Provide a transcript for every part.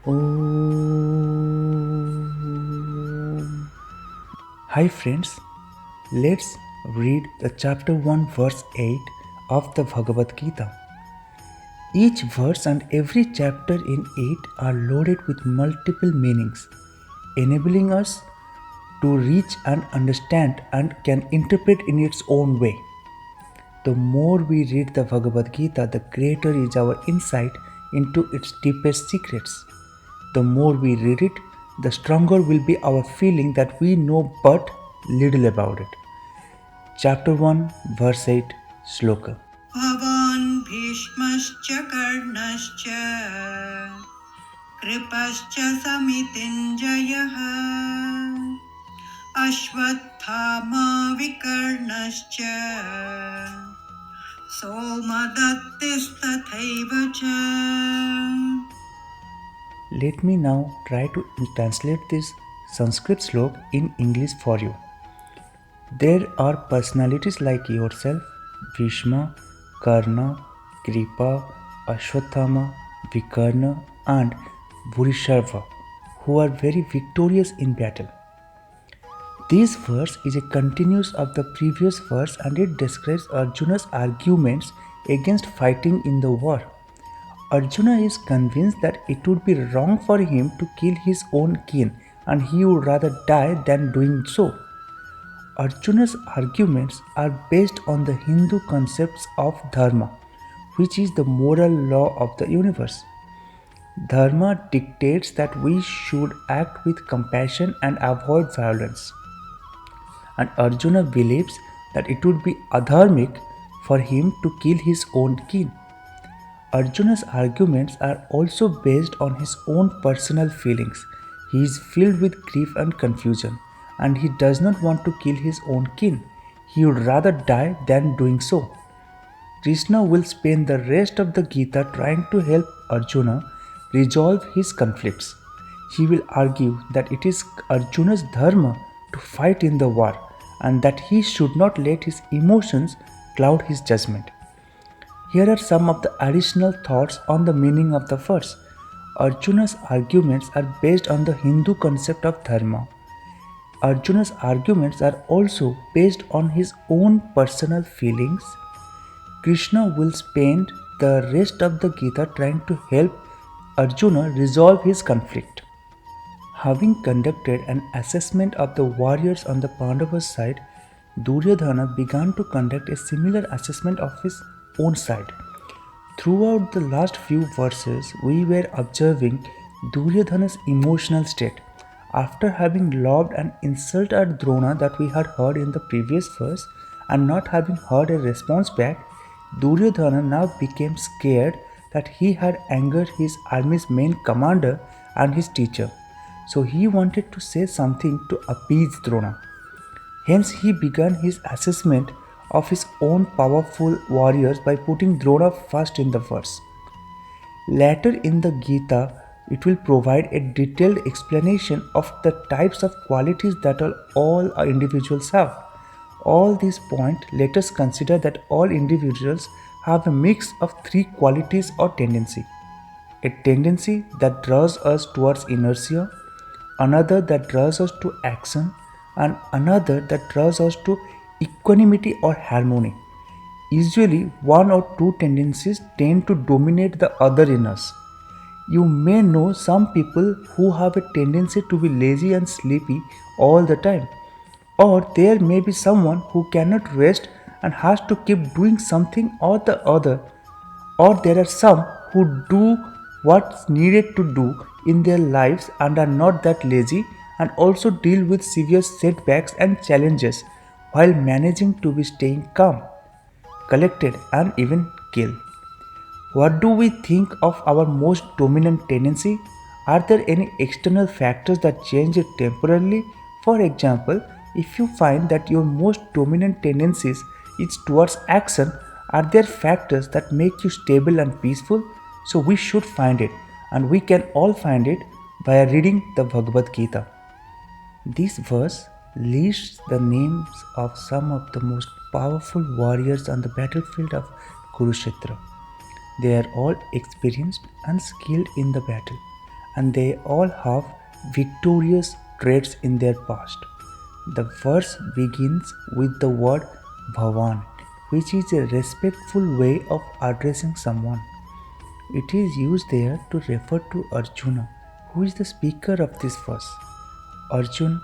Om. Hi friends, let's read the chapter 1 verse 8 of the Bhagavad Gita. Each verse and every chapter in it are loaded with multiple meanings, enabling us to reach and understand and can interpret in its own way. The more we read the Bhagavad Gita, the greater is our insight into its deepest secrets. The more we read it, the stronger will be our feeling that we know but little about it. Chapter 1, verse 8, Sloka. भवान् भीष्मश्च कर्णश्च कृपश्च समितिञ्जयः अश्वत्थामा विकर्णश्च सोमदत्तिस्तथैव च. Let me now try to translate this Sanskrit slok in English for you. There are personalities like yourself, Bhishma, Karna, Kripa, Ashwatthama, Vikarna, and Bhurisharva, who are very victorious in battle. This verse is a continuous of the previous verse and it describes Arjuna's arguments against fighting in the war. Arjuna is convinced that it would be wrong for him to kill his own kin and he would rather die than doing so. Arjuna's arguments are based on the Hindu concepts of dharma, which is the moral law of the universe. Dharma dictates that we should act with compassion and avoid violence. And Arjuna believes that it would be adharmic for him to kill his own kin. Arjuna's arguments are also based on his own personal feelings. He is filled with grief and confusion, and he does not want to kill his own kin. He would rather die than doing so. Krishna will spend the rest of the Gita trying to help Arjuna resolve his conflicts. He will argue that it is Arjuna's dharma to fight in the war and that he should not let his emotions cloud his judgment. Here are some of the additional thoughts on the meaning of the verse. Arjuna's arguments are based on the Hindu concept of dharma. Arjuna's arguments are also based on his own personal feelings. Krishna will spend the rest of the Gita trying to help Arjuna resolve his conflict. Having conducted an assessment of the warriors on the Pandavas' side, Duryodhana began to conduct a similar assessment of his own side. Throughout the last few verses, we were observing Duryodhana's emotional state. After having lobbed an insult at Drona that we had heard in the previous verse and not having heard a response back, Duryodhana now became scared that he had angered his army's main commander and his teacher. So he wanted to say something to appease Drona. Hence he began his assessment of his own powerful warriors by putting Drona first in the verse. Later in the Gita, it will provide a detailed explanation of the types of qualities that all individuals have. All these points let us consider that all individuals have a mix of three qualities or tendency. A tendency that draws us towards inertia, another that draws us to action, and another that draws us to equanimity or harmony. Usually, one or two tendencies tend to dominate the other in us. You may know some people who have a tendency to be lazy and sleepy all the time, or there may be someone who cannot rest and has to keep doing something or the other, or there are some who do what's needed to do in their lives and are not that lazy and also deal with severe setbacks and challenges while managing to be staying calm, collected, and even kill. What do we think of our most dominant tendency? Are there any external factors that change it temporarily? For example, if you find that your most dominant tendencies is towards action, are there factors that make you stable and peaceful? So we should find it, and we can all find it by reading the Bhagavad Gita. This verse lists the names of some of the most powerful warriors on the battlefield of Kurukshetra. They are all experienced and skilled in the battle, and they all have victorious traits in their past. The verse begins with the word Bhavan, which is a respectful way of addressing someone. It is used there to refer to Arjuna, who is the speaker of this verse. Arjun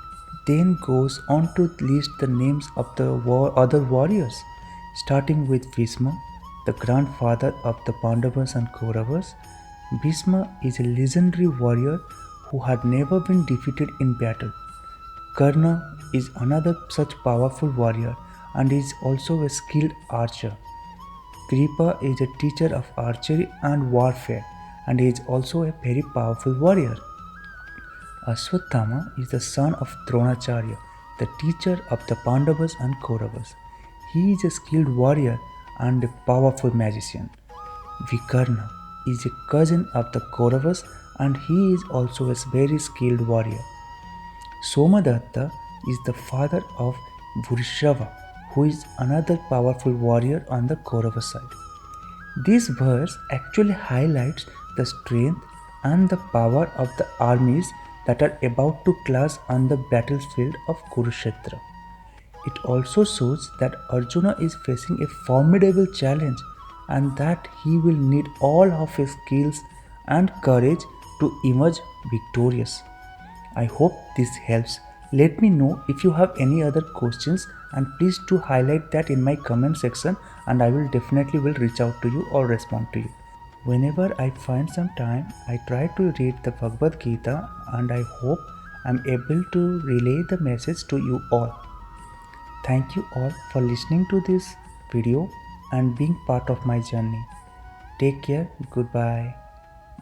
then goes on to list the names of the other warriors, starting with Bhishma, the grandfather of the Pandavas and Kauravas. Bhishma is a legendary warrior who had never been defeated in battle. Karna is another such powerful warrior and is also a skilled archer. Kripa is a teacher of archery and warfare and is also a very powerful warrior. Ashwatthama is the son of Dronacharya, the teacher of the Pandavas and Kauravas. He is a skilled warrior and a powerful magician. Vikarna is a cousin of the Kauravas and he is also a very skilled warrior. Somadatta is the father of Bhurishrava, who is another powerful warrior on the Kaurava side. This verse actually highlights the strength and the power of the armies that are about to clash on the battlefield of Kurukshetra. It also shows that Arjuna is facing a formidable challenge and that he will need all of his skills and courage to emerge victorious. I hope this helps. Let me know if you have any other questions and please do highlight that in my comment section and I will definitely will reach out to you or respond to you. Whenever I find some time, I try to read the Bhagavad Gita and I hope I'm able to relay the message to you all. Thank you all for listening to this video and being part of my journey. Take care. Goodbye.